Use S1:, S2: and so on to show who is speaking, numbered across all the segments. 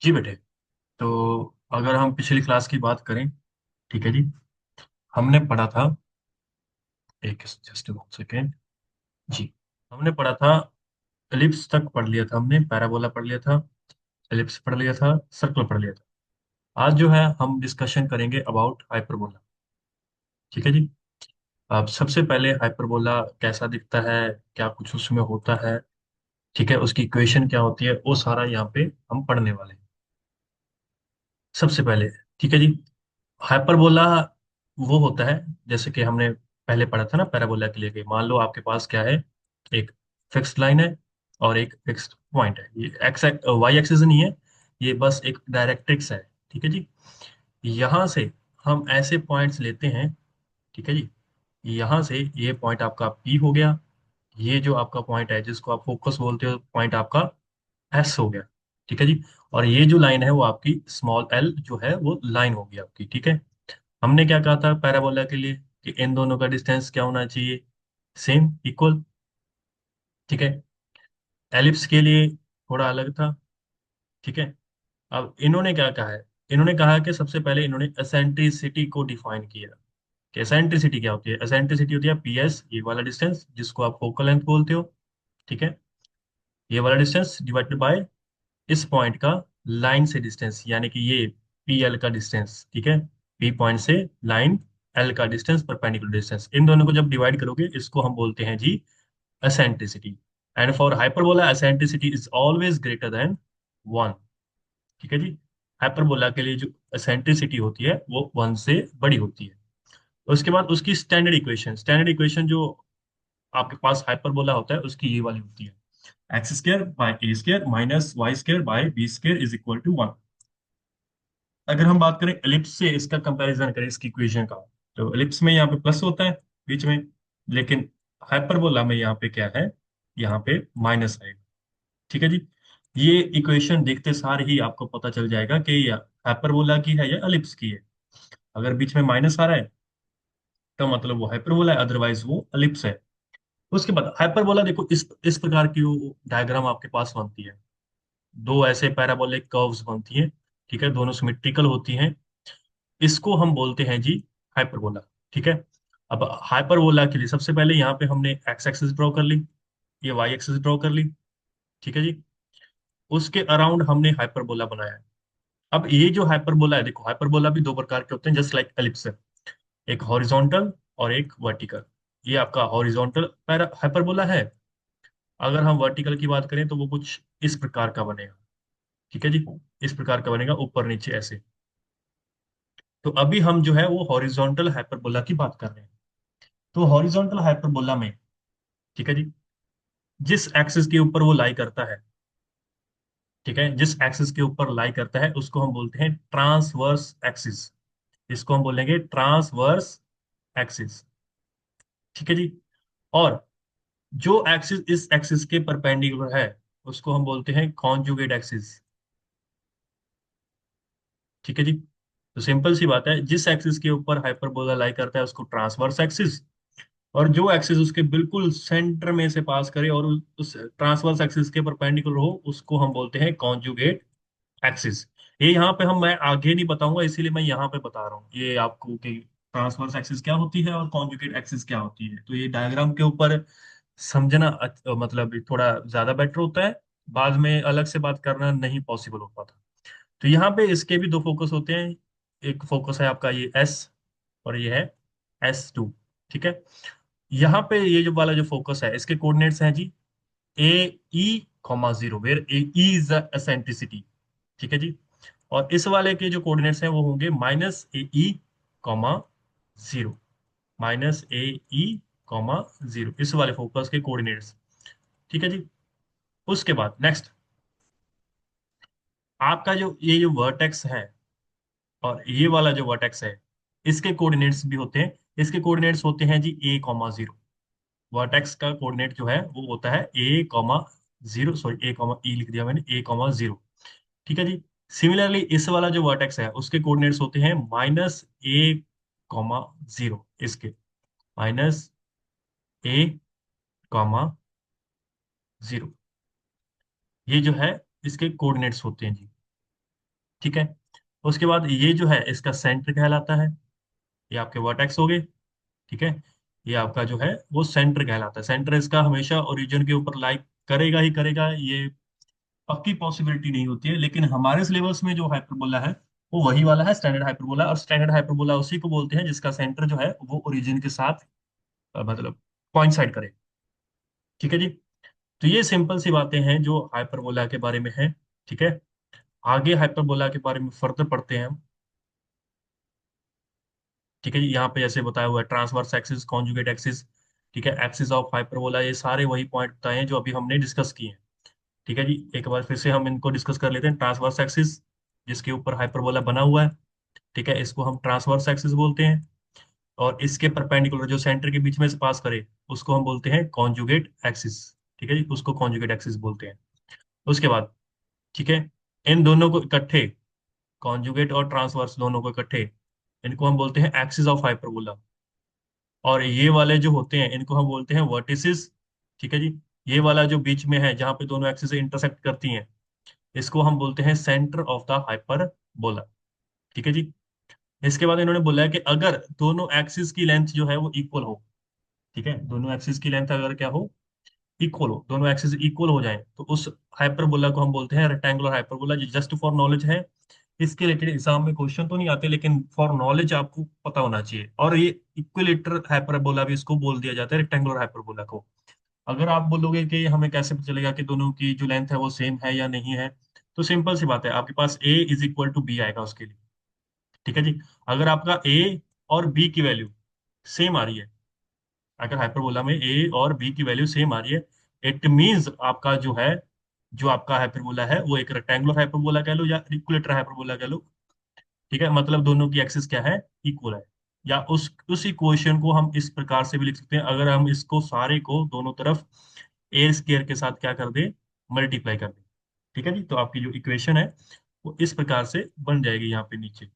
S1: जी बेटे। तो अगर हम पिछली क्लास की बात करें, ठीक है जी। हमने पढ़ा था, एक जस्ट वन सेकेंड जी। हमने पढ़ा था, एलिप्स तक पढ़ लिया था हमने, पैराबोला पढ़ लिया था, एलिप्स पढ़ लिया था, सर्कल पढ़ लिया था। आज जो है हम डिस्कशन करेंगे अबाउट हाइपरबोला। ठीक है जी। अब सबसे पहले हाइपरबोला कैसा दिखता है, क्या कुछ उसमें होता है, ठीक है, उसकी इक्वेशन क्या होती है, वो सारा यहाँ पे हम पढ़ने वाले हैं सबसे पहले। ठीक है जी। हाइपरबोला वो होता है, जैसे कि हमने पहले पढ़ा था ना पैराबोला के लिए, कि मान लो आपके पास क्या है, एक फिक्स्ड लाइन है और एक फिक्स्ड पॉइंट है। ये एक्स वाई एक्सिस नहीं है, ये बस एक डायरेक्ट्रिक्स है। ठीक है जी। यहाँ से हम ऐसे पॉइंट्स लेते हैं, ठीक है जी। यहाँ से ये पॉइंट आपका पी हो गया, ये जो आपका पॉइंट है जिसको आप फोकस बोलते हो, पॉइंट आपका एस हो गया। ठीक है जी। और ये जो लाइन है वो आपकी स्मॉल एल जो है वो लाइन होगी आपकी। ठीक है। हमने क्या कहा था पैराबोला के लिए, कि इन दोनों का डिस्टेंस क्या होना चाहिए, सेम इक्वल। ठीक है। एलिप्स के लिए थोड़ा अलग था। ठीक है। अब इन्होंने क्या कहा है, इन्होंने कहा कि सबसे पहले इन्होंने एसेंट्रिसिटी को डिफाइन किया, कि एसेंट्रिसिटी क्या होती है। एसेंट्रिसिटी होती है पी एस, ये वाला डिस्टेंस जिसको आप फोकल लेंथ बोलते हो। ठीक है। ये वाला डिस्टेंस डिवाइडेड बाय इस पॉइंट का लाइन से डिस्टेंस, यानी कि ये पी एल का डिस्टेंस। ठीक है। पी पॉइंट से लाइन एल का डिस्टेंस, परपेंडिकुलर डिस्टेंस, इन दोनों को जब डिवाइड करोगे इसको हम बोलते हैं जी eccentricity. And for hyperbola eccentricity is always greater than one. ठीक है जी। हाइपरबोला के लिए जो एसेंट्रिसिटी होती है वो वन से बड़ी होती है। उसके बाद उसकी स्टैंडर्ड इक्वेशन जो आपके पास हाइपरबोला होता है उसकी ये वाली होती है, X square by A square minus Y square by B square is equal to one. अगर हम बात करें एलिप्स से, इसका कंपैरिजन करें इसकी इक्वेशन का, तो एलिप्स में यहाँ पे प्लस होता है बीच में, लेकिन हाइपरबोला में यहाँ पे क्या है, यहाँ पे माइनस आएगा। ठीक है जी। ये इक्वेशन देखते सार ही आपको पता चल जाएगा कि ये हाइपरबोला की है या एलिप्स की है। अगर बीच में माइनस आ रहा है तो मतलब वो हाइपरबोला है, अदरवाइज वो एलिप्स है। उसके बाद हाइपरबोला देखो, इस प्रकार की डायग्राम आपके पास बनती है, दो ऐसे पैराबोलिक कर्व्स बनती हैं। ठीक है, दोनों सिमेट्रिकल होती हैं। इसको हम बोलते हैं जी हाइपरबोला। ठीक है। अब हाइपरबोला के लिए सबसे पहले यहाँ पे हमने एक्स एक्सिस ड्रॉ कर ली, ये वाई एक्सिस ड्रॉ कर ली। ठीक है जी। उसके अराउंड हमने हाइपरबोला बनाया है। अब ये जो हाइपरबोला है, देखो हाइपरबोला भी दो प्रकार के होते हैं, जस्ट लाइक एलिप्स है, एक हॉरिजॉन्टल और एक वर्टिकल। ये आपका हॉरिजॉन्टल पैरा हाइपरबोला है। अगर हम वर्टिकल की बात करें तो वो कुछ इस प्रकार का बनेगा। ठीक है जी। इस प्रकार का बनेगा, ऊपर नीचे ऐसे। तो अभी हम जो है वो हॉरिजॉन्टल हाइपरबोला की बात कर रहे हैं। तो हॉरिजॉन्टल हाइपरबोला में, ठीक है जी, जिस एक्सिस के ऊपर वो लाई करता है, ठीक है, जिस एक्सिस के ऊपर लाई करता है उसको हम बोलते हैं ट्रांसवर्स एक्सिस। इसको हम बोलेंगे ट्रांसवर्स एक्सिस। ठीक है जी। और जो एक्सिस इस एक्सिस के परपेंडिकुलर है उसको हम बोलते हैं कॉन्जुगेट एक्सिस। ठीक है जी। तो सिंपल सी बात है, जिस एक्सिस के ऊपर हाइपरबोला लाई करता है उसको ट्रांसवर्स एक्सिस, और जो एक्सिस उसके बिल्कुल सेंटर में से पास करे और उस ट्रांसवर्स एक्सिस के परपेंडिकुलर हो उसको हम बोलते हैं कॉन्जुगेट एक्सिस। ये यहाँ पे हम मैं आगे नहीं बताऊंगा, इसीलिए मैं यहाँ पे बता रहा हूँ ये आपको कि ट्रांसवर्स एक्सिस क्या होती है और कॉन्जुगेट एक्सिस क्या होती है। तो ये डायग्राम के ऊपर समझना मतलब थोड़ा ज्यादा बेटर होता है, बाद में अलग से बात करना नहीं पॉसिबल हो पाता। तो यहाँ पे इसके भी दो फोकस होते हैं, एक फोकस है आपका ये एस, और ये है S2। ठीक है। यहाँ पे ये जो वाला जो फोकस है इसके कोऑर्डिनेट्स हैं जी A E comma zero, where A E is the eccentricity. ठीक है जी। और इस वाले के जो कोऑर्डिनेट्स हैं वो होंगे minus A E comma zero, minus A E comma zero, इस वाले फोकस के कोऑर्डिनेट्स। ठीक है जी। उसके बाद नेक्स्ट, आपका जो ये जो वर्टेक्स है और ये वाला जो वर्टेक्स है इसके कोऑर्डिनेट्स भी होते हैं। इसके कोऑर्डिनेट्स होते हैं जी ए कॉमा जीरो। वर्टेक्स का कोऑर्डिनेट जो है वो होता है ए कॉमा जीरो, सॉरी ए कॉमा ई लिख दिया मैंने, ए कॉमा जीरो। ठीक है जी। सिमिलरली इस वाला जो वर्टेक्स है उसके कोऑर्डिनेट्स होते हैं माइनस ए कॉमा जीरो, इसके माइनस ए कॉमा जीरो, ये जो है इसके कोऑर्डिनेट्स होते हैं जी। ठीक है। उसके बाद ये जो है इसका सेंटर कहलाता है। ये आपके वर्टेक्स हो गए। ठीक है। ये आपका जो है वो सेंटर कहलाता है। सेंटर इसका हमेशा ओरिजिन के ऊपर लाइक करेगा ही करेगा, ये पक्की पॉसिबिलिटी नहीं होती है, लेकिन हमारे सिलेबस में जो हाइपरबोला है वो वही वाला है, स्टैंडर्ड हाइपरबोला। और स्टैंडर्ड हाइपरबोला उसी को बोलते हैं जिसका सेंटर जो है वो ओरिजिन के साथ मतलब कोइंसाइड करे। ठीक है जी। तो ये सिंपल सी बातें हैं जो हाइपरबोला के बारे में है। ठीक है। आगे हाइपरबोला के बारे में फर्दर पढ़ते हैं हम। ठीक है जी। यहाँ पे जैसे बताया हुआ है ट्रांसवर्स एक्सिस, कॉन्जुगेट एक्सिस, ठीक है, एक्सिस ऑफ हाइपरबोला, ये सारे वही पॉइंट बताए हैं जो अभी हमने डिस्कस किए हैं। ठीक है जी। एक बार फिर से हम इनको डिस्कस कर लेते हैं। ट्रांसवर्स एक्सिस जिसके ऊपर हाइपरबोला बना हुआ है, ठीक है, इसको हम ट्रांसवर्स एक्सिस बोलते हैं। और इसके परपेंडिकुलर जो सेंटर के बीच में से पास करे उसको हम बोलते हैं कॉन्जुगेट एक्सिस। ठीक है जी, उसको कॉन्जुगेट एक्सिस बोलते हैं। उसके बाद, ठीक है, इन दोनों को इकट्ठे, कॉन्जुगेट और ट्रांसवर्स दोनों को इकट्ठे, इनको हम बोलते हैं एक्सिस ऑफ हाइपरबोला। और ये वाले जो होते हैं इनको हम बोलते हैं वर्टिसेस। ठीक है जी। ये वाला जो बीच में है जहां पे दोनों एक्सिस इंटरसेक्ट करती हैं, इसको हम बोलते हैं सेंटर ऑफ द हाइपरबोला। ठीक है जी। इसके बाद इन्होंने बोला है कि अगर दोनों एक्सिस की लेंथ जो है वो इक्वल हो, ठीक है, दोनों एक्सिस की लेंथ अगर क्या हो, इक्वल हो, दोनों एक्सिस इक्वल हो जाएं, तो उस हाइपरबोला को हम बोलते हैं rectangular hyperbola. Just for knowledge है, इसके रिलेटेड एग्जाम में क्वेश्चन तो नहीं आते, लेकिन फॉर नॉलेज आपको पता होना चाहिए। और ये इक्विलेटरल हाइपरबोला भी इसको बोल दिया जाता है, रेक्टेंगुलर हाइपरबोला को। अगर आप बोलोगे कि हमें कैसे पता चलेगा कि दोनों की जो लेंथ है वो सेम है या नहीं है, तो सिंपल सी बात है, आपके पास ए इज इक्वल टू बी आएगा उसके लिए। ठीक है जी। अगर आपका ए और बी की वैल्यू सेम आ रही है, अगर हाइपरबोला में ए और बी की वैल्यू सेम आ रही है, इट मींस आपका जो है, जो आपका हाइपरबोला है वो एक रेक्टेंगुलर हाइपरबोला कह लो या इक्विलेटरल हाइपरबोला कह लो। ठीक है, मतलब दोनों की एक्सिस क्या है, इक्वल है। या उस इक्वेशन को हम इस प्रकार से भी लिख सकते हैं, अगर हम इसको सारे को दोनों तरफ ए स्क्वायर के साथ क्या कर दे, मल्टीप्लाई कर दे। ठीक है जी। तो आपकी जो इक्वेशन है वो इस प्रकार से बन जाएगी यहाँ पे नीचे।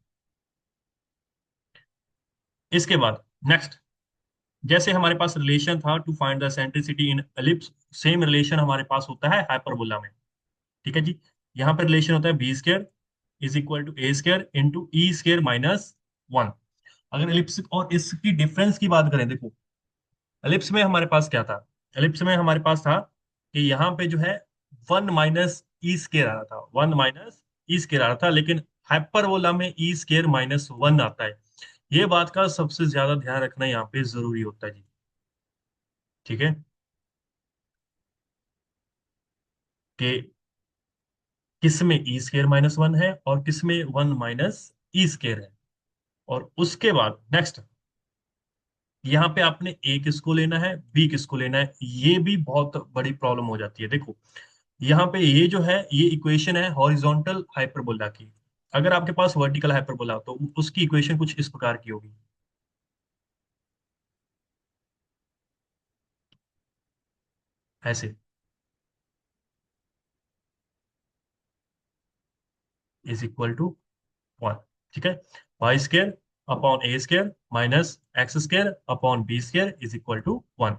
S1: इसके बाद नेक्स्ट, जैसे हमारे पास रिलेशन था to find the eccentricity in ellipse, same relation हमारे पास होता है हाइपरबोला में। ठीक है जी। यहाँ पर रिलेशन होता है B square is equal to A square into E square minus one. अगर एलिप्स और इसकी डिफरेंस की बात करें, देखो एलिप्स में हमारे पास क्या था, एलिप्स में हमारे पास था कि यहाँ पे जो है वन माइनस ई स्केयर आ रहा था, वन माइनस ई स्केयर आ रहा था, लेकिन हाइपरबोला में ई स्केयर माइनस वन आता है। ये बात का सबसे ज्यादा ध्यान रखना यहाँ पे जरूरी होता है जी। ठीक है, कि किस में ई स्केयर माइनस वन है और किस में वन माइनस ई स्केयर है। और उसके बाद नेक्स्ट, यहाँ पे आपने ए किसको लेना है, बी किसको लेना है, ये भी बहुत बड़ी प्रॉब्लम हो जाती है। देखो यहाँ पे ये जो है ये इक्वेशन है हॉरिजॉन्टल हाइपरबोला की। अगर आपके पास वर्टिकल हाइपरबोला हो तो उसकी इक्वेशन कुछ इस प्रकार की होगी, ऐसे, इज इक्वल टू वन। ठीक है, Y square upon A square minus X square upon B square is equal to one.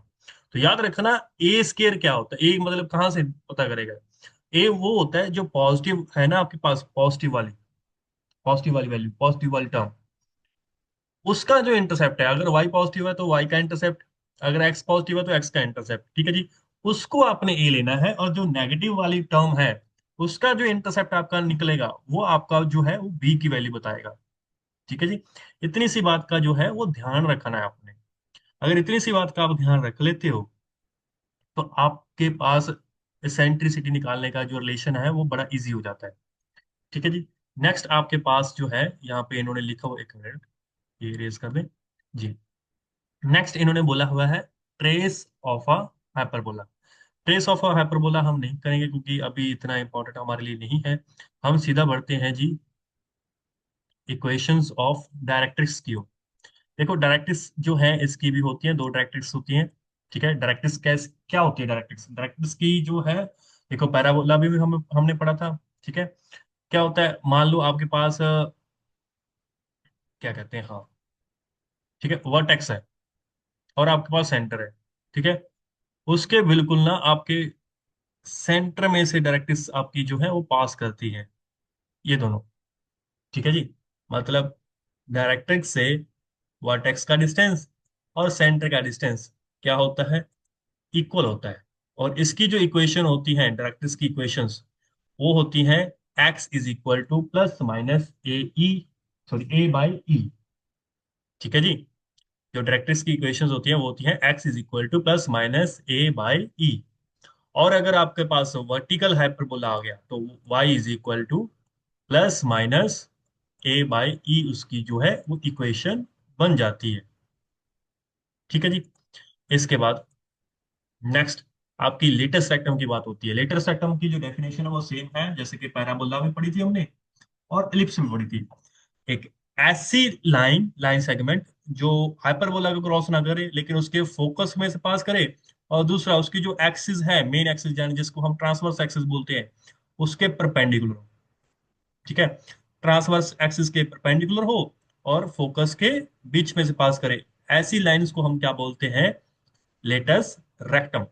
S1: तो याद रखना, ए स्केयर क्या होता है, ए मतलब कहाँ से पता करेगा, ए वो होता है जो पॉजिटिव है ना आपके पास, पॉजिटिव वाली वैल्यू, पॉजिटिव वाली टर्म, उसका जो इंटरसेप्ट है, अगर y पॉजिटिव है तो y का इंटरसेप्ट, अगर x पॉजिटिव है तो x का इंटरसेप्ट। ठीक है जी। उसको आपने a लेना है, और जो नेगेटिव वाली टर्म है उसका जो इंटरसेप्ट आपका निकलेगा वो आपका जो है वो b की वैल्यू बताएगा। ठीक है जी। इतनी सी बात का जो है वो ध्यान रखना है आपने। अगर इतनी सी बात का आप ध्यान रख लेते हो तो आपके पास एसेंट्रिसिटी निकालने का जो रिलेशन है वो बड़ा इजी हो जाता है। ठीक है जी। नेक्स्ट आपके पास जो है यहाँ पे इन्होंने लिखा हुआ, एक मिनट ये रेज कर दें जी। नेक्स्ट इन्होंने बोला हुआ है trace of a hyperbola. Trace of a hyperbola हम नहीं करेंगे क्योंकि अभी इतना इंपॉर्टेंट हमारे लिए नहीं है। हम सीधा बढ़ते हैं जी इक्वेशंस ऑफ डायरेक्ट्रिक्स की ओर। देखो डायरेक्ट्रिक्स जो है इसकी भी होती है, दो डायरेक्ट्रिक्स होती हैं। ठीक है, डायरेक्ट्रिक्स कैस क्या होती है, डायरेक्ट्रिक्स, डायरेक्ट्रिक्स की जो है, देखो पैराबोला भी हम हमने पढ़ा था। ठीक है, क्या होता है, मान लो आपके पास क्या कहते हैं, हाँ, ठीक है, वर्टेक्स है और आपके पास सेंटर है। ठीक है, उसके बिल्कुल ना आपके सेंटर में से डायरेक्ट्रिक्स आपकी जो है वो पास करती है, ये दोनों। ठीक है जी। मतलब डायरेक्ट्रिक्स से वर्टेक्स का डिस्टेंस और सेंटर का डिस्टेंस क्या होता है, इक्वल होता है। और इसकी जो इक्वेशन होती है डायरेक्ट्रिक्स की इक्वेशंस, वो होती हैं X is equal to plus minus A E, sorry A by E. ठीक है जी। जो डायरेक्ट्रिक्स की इक्वेशंस होती हैं वो होती हैं X is equal to plus minus A by E. और अगर आपके पास वर्टिकल हाइपरबोला आ गया तो Y is equal to plus minus A by E, उसकी जो है वो इक्वेशन बन जाती है। ठीक है जी। इसके बाद नेक्स्ट आपकी लेटेस्ट रेक्टम की बात होती है। लेटेस्ट रेक्टम की जो डेफिनेशन है वो सेम है जैसे कि पैराबोला में पढ़ी थी हमने और एलिप्स में पढ़ी थी। एक ऐसी लाइन सेगमेंट जो हाइपरबोला को क्रॉस ना करे लेकिन उसके फोकस में से पास करे, और दूसरा उसकी जो एक्सिस है मेन एक्सिस यानी जिसको हम ट्रांसवर्स एक्सिस बोलते हैं उसके परपेंडिकुलर हो। ठीक है। ट्रांसवर्स एक्सिस के परपेंडिकुलर हो और फोकस के बीच में से पास करे, ऐसी लाइंस को हम क्या बोलते हैं, लेटस रेक्टम।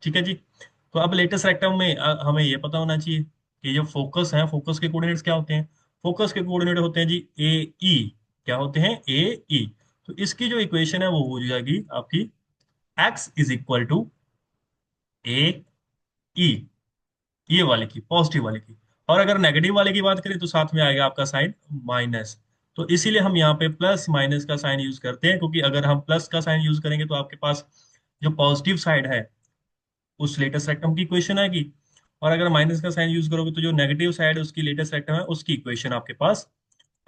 S1: ठीक है जी। तो अब लेटेस्ट रेक्टम में हमें ये पता होना चाहिए कि जो फोकस है, फोकस के कोऑर्डिनेट्स क्या होते हैं। फोकस के कोऑर्डिनेट होते हैं जी ए ई। क्या होते हैं, ए ई। तो इसकी जो इक्वेशन है वो हो जाएगी आपकी एक्स इज इक्वल टू ए ई, ये वाले की, पॉजिटिव वाले की। और अगर नेगेटिव वाले की बात करें तो साथ में आएगा आपका साइन माइनस। तो इसीलिए हम यहाँ पे प्लस माइनस का साइन यूज करते हैं, क्योंकि अगर हम प्लस का साइन यूज करेंगे तो आपके पास जो पॉजिटिव साइड है उस लेटेस्ट रेक्टम की इक्वेशन आएगी। और अगर माइनस का साइन यूज करोगे तो जो नेगेटिव साइड है उसकी लेटेस्ट रेक्टम है उसकी इक्वेशन आपके पास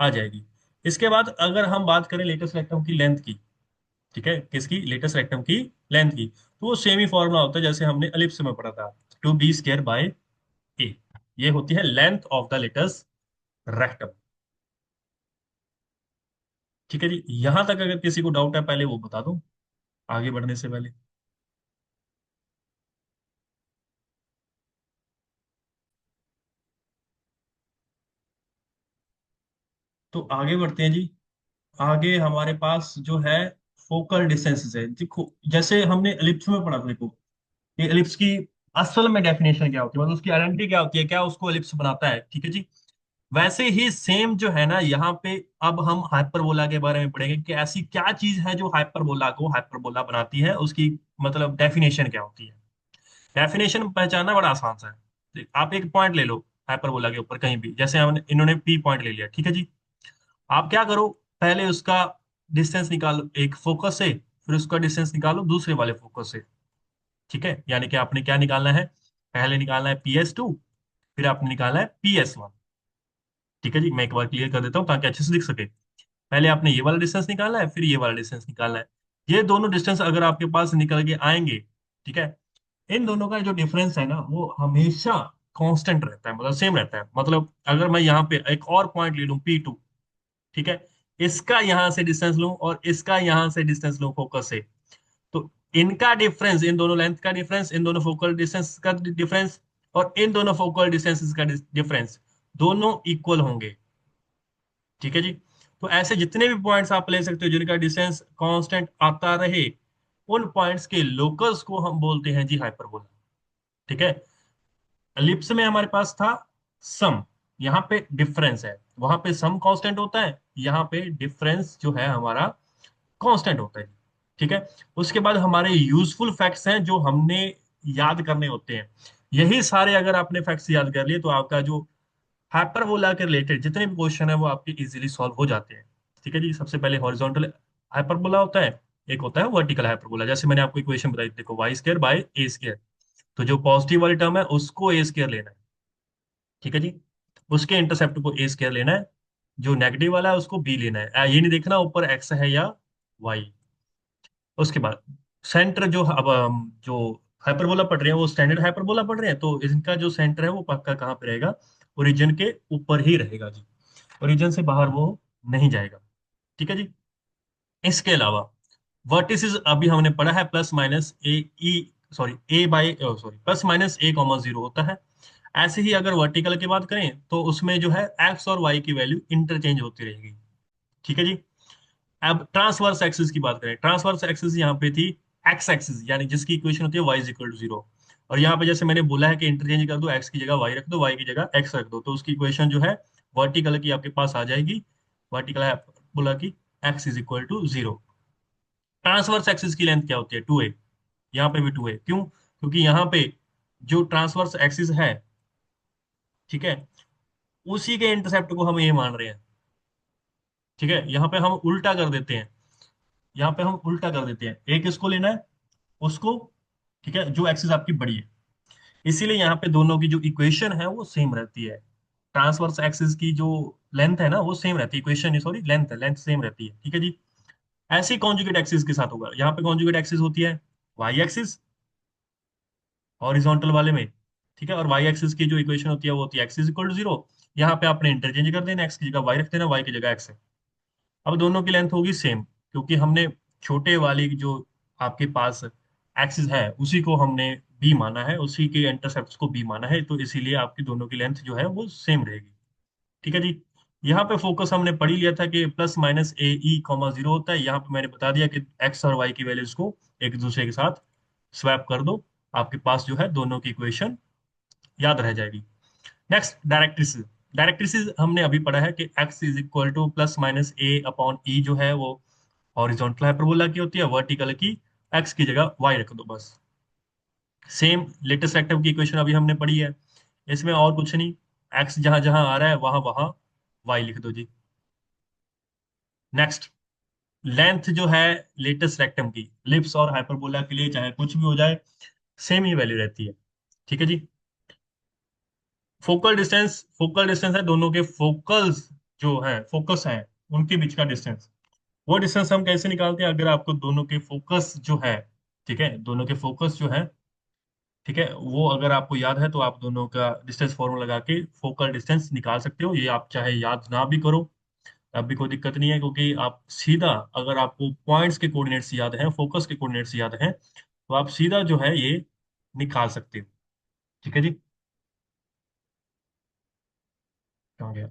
S1: आ जाएगी। इसके बाद अगर हम बात करें लेटेस्ट रेक्टम की लेंथ की, ठीक है, किसकी, लेटेस्ट रेक्टम की लेंथ की, तो वो सेम ही फॉर्मूला होता है जैसे हमने एलिप्स में पढ़ा था, टू बी स्क्वायर बाय ए। ये होती है length of the latus rectum. ठीक है जी। यहां तक अगर किसी को डाउट है पहले वो बता दो, आगे बढ़ने से पहले। तो आगे बढ़ते हैं जी। आगे हमारे पास जो है फोकल डिस्टेंसेस है। देखो जैसे हमने एलिप्स में पढ़ा था, देखो ये एलिप्स की असल में डेफिनेशन क्या होती है, मतलब उसकी आइडेंटिटी क्या होती है, क्या उसको एलिप्स बनाता है। ठीक है जी। वैसे ही सेम जो है ना यहाँ पे, अब हम हाइपरबोला के बारे में पढ़ेंगे कि ऐसी क्या चीज है जो हाइपरबोला को हाइपरबोला बनाती है, उसकी मतलब डेफिनेशन क्या होती है। डेफिनेशन पहचानना बड़ा आसान सा है। आप एक पॉइंट ले लो हाइपरबोला के ऊपर कहीं भी, जैसे हमने इन्होंने पी पॉइंट ले लिया, ठीक है जी। आप क्या करो, पहले उसका डिस्टेंस निकालो एक फोकस से, फिर उसका डिस्टेंस निकालो दूसरे वाले फोकस से। ठीक है, यानी कि आपने क्या निकालना है, पहले निकालना है PS2, फिर आपने निकालना है PS1। ठीक है जी, मैं एक बार क्लियर कर देता हूँ ताकि अच्छे से दिख सके। पहले आपने ये वाला डिस्टेंस निकालना है, फिर ये वाला डिस्टेंस निकालना है। ये दोनों डिस्टेंस अगर आपके पास निकल के आएंगे, ठीक है, इन दोनों का जो डिफरेंस है ना वो हमेशा कांस्टेंट रहता है, मतलब सेम रहता है। मतलब अगर मैं यहाँ पे एक और पॉइंट ले लूँ P2, ठीक है, इसका यहां से डिस्टेंस लूं और इसका यहां से डिस्टेंस लूं फोकस से, तो इनका डिफरेंस, इन दोनों लेंथ का डिफरेंस, इन दोनों फोकल डिस्टेंस का डिफरेंस और इन दोनों फोकल डिस्टेंसेस का डिफरेंस, दोनों इक्वल होंगे। ठीक है जी। तो ऐसे जितने भी पॉइंट्स आप ले सकते हो जिनका डिस्टेंस कांस्टेंट आता रहे, उन पॉइंट्स के लोकस को हम बोलते हैं जी हाइपरबोला। ठीक है। एलिप्स में हमारे पास था सम, यहाँ पे डिफरेंस है, वहां पे सम कांस्टेंट होता है, यहाँ पे डिफरेंस जो है हमारा कांस्टेंट होता है। ठीक है। उसके बाद हमारे यूजफुल फैक्ट्स हैं जो हमने याद करने होते हैं। यही सारे अगर आपने फैक्ट्स याद कर लिए तो आपका जो हाइपरबोला के रिलेटेड जितने भी क्वेश्चन है वो आपके इजीली सॉल्व हो जाते हैं। ठीक है जी। सबसे पहले हॉरिजॉन्टल हाइपरबोला होता है, एक होता है वर्टिकल हाइपरबोला। जैसे मैंने आपको इक्वेशन बताई, देखो Y square by A square. तो जो पॉजिटिव वाली टर्म है उसको ए स्क्वायर लेना है, ठीक है जी, उसके इंटरसेप्ट को ए स्क्वायर लेना है। जो नेगेटिव वाला है उसको बी लेना है, ये नहीं देखना ऊपर एक्स है या वाई। उसके बाद सेंटर जो, अब हम जो हाइपरबोला पढ़ रहे हैं वो स्टैंडर्ड हाइपरबोला पढ़ रहे हैं, तो इनका जो सेंटर है वो पक्का कहाँ पे रहेगा, ओरिजिन के ऊपर ही रहेगा जी, ओरिजिन से बाहर वो नहीं जाएगा। ठीक है जी। इसके अलावा वर्टिसेस अभी हमने पढ़ा है plus minus A E, sorry A by, sorry plus minus A comma zero होता है। ऐसे ही अगर वर्टिकल की बात करें तो उसमें जो है एक्स और वाई की वैल्यू इंटरचेंज होती रहेगी। ठीक है जी। अब ट्रांसवर्स एक्सिस की बात करें, ट्रांसवर्स एक्सिस यहाँ पे थी एक्स एक्सिस, यानी जिसकी इक्वेशन होती है Y is equal to zero. और यहाँ पे जैसे मैंने बोला है कि इंटरचेंज कर दो, एक्स की जगह वाई रख दो, वाई की जगह एक्स रख दो, तो उसकी इक्वेशन जो है वर्टिकल की आपके पास आ जाएगी, वर्टिकल हाइपरबोला की X is equal to 0। Transverse axis की लेंथ क्या होती है? 2a। यहाँ पे भी 2a, क्यों? क्योंकि यहाँ पे जो ट्रांसवर्स एक्सिस है, ठीक है, उसी के इंटरसेप्ट को हम ये मान रहे हैं। ठीक है, यहाँ पे हम उल्टा कर देते हैं, यहाँ पे हम उल्टा कर देते हैं, एक इसको लेना है, उसको, ठीक है, जो एक्सिस आपकी बड़ी है। इसीलिए यहाँ पे दोनों की जो इक्वेशन है वो सेम रहती है। ट्रांसवर्स एक्सिस की जो लेंथ है ना वो सेम रहती है, इक्वेशन सॉरी लेंथ है, लेंथ सेम रहती है, ठीक है जी। ऐसे कॉन्जुगेट एक्सिस के साथ होगा, यहाँ पे कॉन्जुगेट एक्सिस होती है वाई एक्सिस हॉरिजॉन्टल वाले में, ठीक है, और वाई एक्सिस की जो इक्वेशन होती है वो होती है एक्स इज इक्वल टू 0। यहाँ पे आपने इंटरचेंज कर देना, एक्स की जगह वाई रख देना, वाई की जगह एक्स है। अब दोनों की लेंथ होगी सेम, क्योंकि हमने छोटे वाली जो आपके पास एक्सिस है उसी को हमने बी माना है, उसी के इंटरसेप्ट को बी माना है, तो इसीलिए आपकी दोनों की लेंथ जो है वो सेम रहेगी। ठीक है जी। यहाँ पे फोकस हमने पढ़ ही लिया था कि plus minus A E comma 0 होता है। यहाँ पे मैंने बता दिया कि एक्स और वाई की वैल्यूज को एक दूसरे के साथ स्वैप कर दो, आपके पास जो है दोनों की इक्वेशन याद रह जाएगी। नेक्स्ट, डायरेक्ट्रिसिस। डायरेक्ट्रिसिस हमने अभी पढ़ा है कि X is equal to plus minus A upon E जो है वो हॉरिजॉन्टल हाइपरबोला की होती है, वर्टिकल की एक्स की जगह वाई रख दो बस। सेम लेटेस्ट वेक्टर की इक्वेशन अभी हमने पढ़ी है, इसमें और कुछ नहीं, एक्स जहां जहां आ रहा है वहां वहां वाई लिख दो जी। नेक्स्ट, लेंथ जो है लेटेस्ट रेक्टम की लिप्स और हाइपरबोला के लिए चाहे कुछ भी हो जाए सेम ही वैल्यू रहती है। ठीक है जी। फोकल डिस्टेंस है दोनों के फोकल्स, जो है फोकस है उनके बीच का डिस्टेंस। वो डिस्टेंस हम कैसे निकालते हैं? अगर आपको दोनों के फोकस जो है, ठीक है, दोनों के फोकस जो है, ठीक है, वो अगर आपको याद है तो आप दोनों का डिस्टेंस फॉर्मूला लगा के फोकल डिस्टेंस निकाल सकते हो। ये आप चाहे याद ना भी करो, अब भी कोई दिक्कत नहीं है, क्योंकि आप सीधा, अगर आपको पॉइंट्स के कोऑर्डिनेट्स याद हैं, फोकस के कोऑर्डिनेट्स याद हैं, तो आप सीधा जो है ये निकाल सकते हो। ठीक है जी। कहाँ गया?